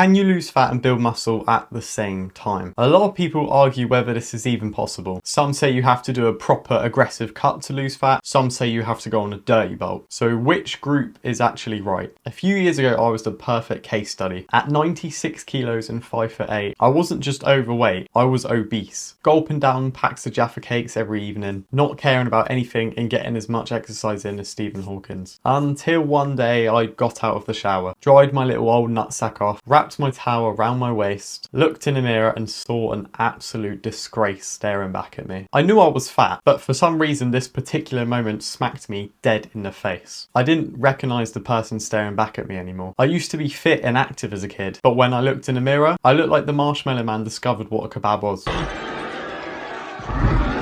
Can you lose fat and build muscle at the same time? A lot of people argue whether this is even possible. Some say you have to do a proper aggressive cut to lose fat. Some say you have to go on a dirty bulk. So which group is actually right? A few years ago, I was the perfect case study. At 96 kilos and 5'8", I wasn't just overweight, I was obese. Gulping down packs of Jaffa cakes every evening, not caring about anything and getting as much exercise in as Stephen Hawkins. Until one day I got out of the shower, dried my little old nutsack off, wrapped my towel around my waist, looked in the mirror and saw an absolute disgrace staring back at me. I knew I was fat, but for some reason this particular moment smacked me dead in the face. I didn't recognise the person staring back at me anymore. I used to be fit and active as a kid, but when I looked in the mirror, I looked like the Marshmallow Man discovered what a kebab was.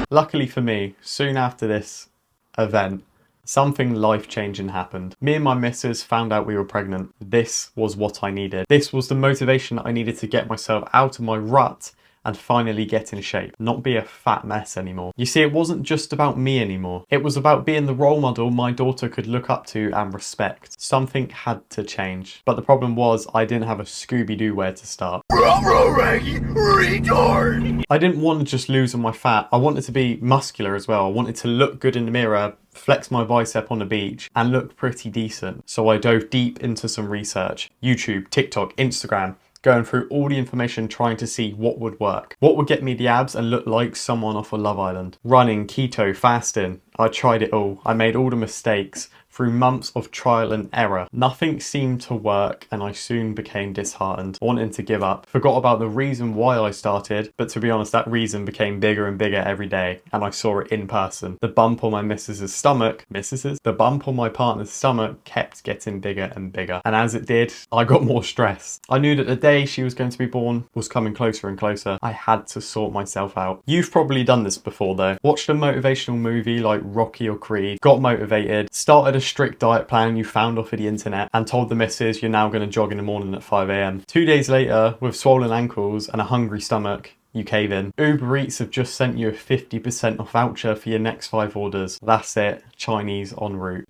Luckily for me, soon after this event, something life-changing happened. Me and my missus found out we were pregnant. This was what I needed. This was the motivation that I needed to get myself out of my rut and finally get in shape, not be a fat mess anymore. You see, it wasn't just about me anymore. It was about being the role model my daughter could look up to and respect. Something had to change. But the problem was I didn't have a Scooby-Doo where to start. I didn't want to just lose on my fat. I wanted to be muscular as well. I wanted to look good in the mirror, flex my bicep on the beach and look pretty decent. So I dove deep into some research. YouTube, TikTok, Instagram, going through all the information trying to see what would work. What would get me the abs and look like someone off of Love Island. Running, keto, fasting. I tried it all. I made all the mistakes through months of trial and error. Nothing seemed to work and I soon became disheartened, wanting to give up. Forgot about the reason why I started, but to be honest, that reason became bigger and bigger every day and I saw it in person. The bump on my missus's stomach, the bump on my partner's stomach kept getting bigger and bigger. And as it did, I got more stressed. I knew that the day she was going to be born was coming closer and closer. I had to sort myself out. You've probably done this before though. Watched a motivational movie like Rocky or Creed, got motivated, started a strict diet plan you found off of the internet and told the missus you're now going to jog in the morning at 5 AM. 2 days later, with swollen ankles and a hungry stomach, you cave in. Uber Eats have just sent you a 50% off voucher for your next 5 orders. That's it, Chinese en route.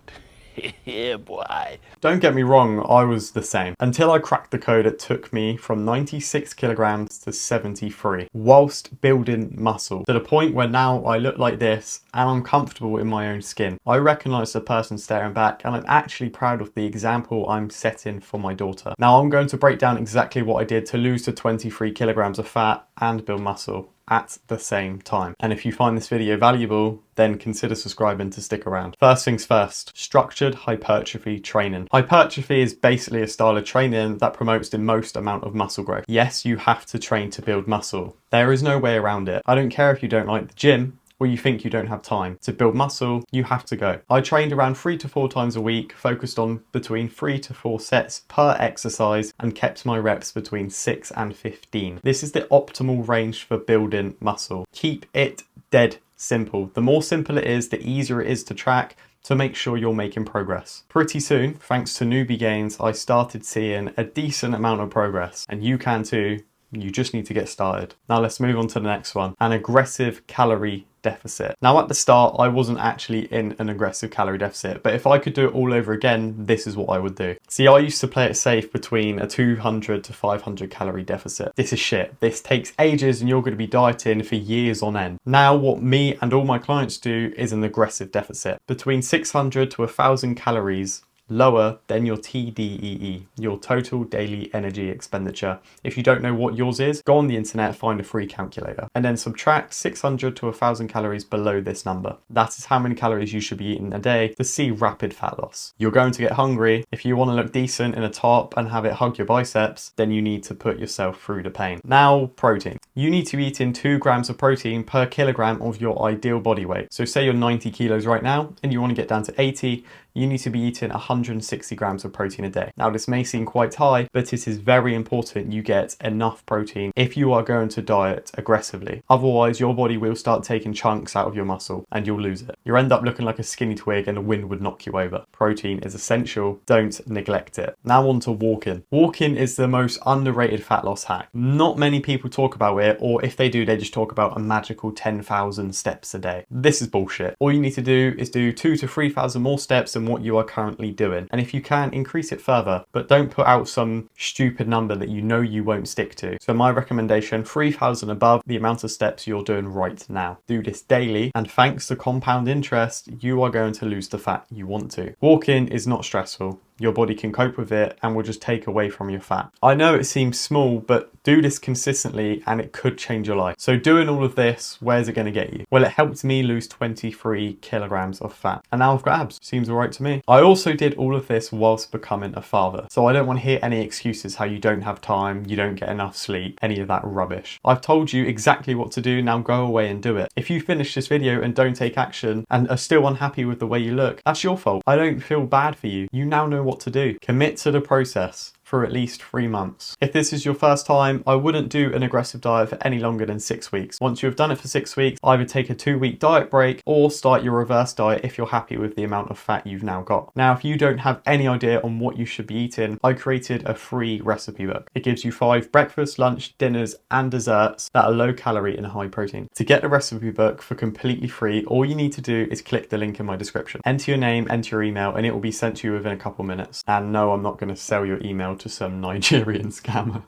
Yeah, boy. Don't get me wrong, I was the same. Until I cracked the code, it took me from 96 kilograms to 73, whilst building muscle, to the point where now I look like this and I'm comfortable in my own skin. I recognise the person staring back and I'm actually proud of the example I'm setting for my daughter. Now I'm going to break down exactly what I did to lose the 23 kilograms of fat and build muscle at the same time. And if you find this video valuable, then consider subscribing to stick around. First things first, structured hypertrophy training. Hypertrophy is basically a style of training that promotes the most amount of muscle growth. Yes, you have to train to build muscle. There is no way around it. I don't care if you don't like the gym, or you think you don't have time. To build muscle, you have to go. I trained around 3 to 4 times a week, focused on between 3 to 4 sets per exercise and kept my reps between 6 and 15. This is the optimal range for building muscle. Keep it dead simple. The more simple it is, the easier it is to track to make sure you're making progress. Pretty soon, thanks to newbie gains, I started seeing a decent amount of progress, and you can too. You just need to get started. Now let's move on to the next one, an aggressive calorie deficit. Now at the start, I wasn't actually in an aggressive calorie deficit, but if I could do it all over again, this is what I would do. See, I used to play it safe between a 200 to 500 calorie deficit. This is shit. This takes ages and you're going to be dieting for years on end. Now what me and all my clients do is an aggressive deficit, between 600 to 1,000 calories lower than your TDEE, your total daily energy expenditure. If you don't know what yours is, go on the internet, find a free calculator, and then subtract 600 to 1,000 calories below this number. That is how many calories you should be eating a day to see rapid fat loss. You're going to get hungry. If you want to look decent in a top and have it hug your biceps, then you need to put yourself through the pain. Now, protein. You need to be eating 2 grams of protein per kilogram of your ideal body weight. So say you're 90 kilos right now and you want to get down to 80, you need to be eating 160 grams of protein a day. Now this may seem quite high, but it is very important you get enough protein if you are going to diet aggressively. Otherwise, your body will start taking chunks out of your muscle and you'll lose it. You'll end up looking like a skinny twig and the wind would knock you over. Protein is essential, don't neglect it. Now on to walking. Walking is the most underrated fat loss hack. Not many people talk about it it, or if they do, they just talk about a magical 10,000 steps a day. This is bullshit. All you need to do is do 2,000 to 3,000 more steps than what you are currently doing. And if you can, increase it further, but don't put out some stupid number that you know you won't stick to. So my recommendation, 3,000 above the amount of steps you're doing right now. Do this daily, and thanks to compound interest, you are going to lose the fat you want to. Walking is not stressful. Your body can cope with it and will just take away from your fat. I know it seems small, but do this consistently and it could change your life. So doing all of this, where's it going to get you? Well, it helped me lose 23 kilograms of fat and now I've got abs. Seems all right to me. I also did all of this whilst becoming a father. So I don't want to hear any excuses how you don't have time, you don't get enough sleep, any of that rubbish. I've told you exactly what to do, now go away and do it. If you finish this video and don't take action and are still unhappy with the way you look, that's your fault. I don't feel bad for you. You now know what to do. Commit to the process for at least 3 months. If this is your first time, I wouldn't do an aggressive diet for any longer than 6 weeks. Once you have done it for 6 weeks, either take a 2-week diet break or start your reverse diet if you're happy with the amount of fat you've now got. Now, if you don't have any idea on what you should be eating, I created a free recipe book. It gives you 5 breakfast, lunch, dinners, and desserts that are low calorie and high protein. To get the recipe book for completely free, all you need to do is click the link in my description. Enter your name, enter your email, and it will be sent to you within a couple minutes. And no, I'm not going to sell your email to some Nigerian scammer.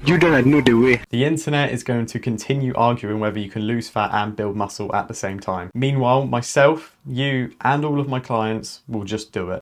You don't know the way. The internet is going to continue arguing whether you can lose fat and build muscle at the same time. Meanwhile, myself, you, and all of my clients will just do it.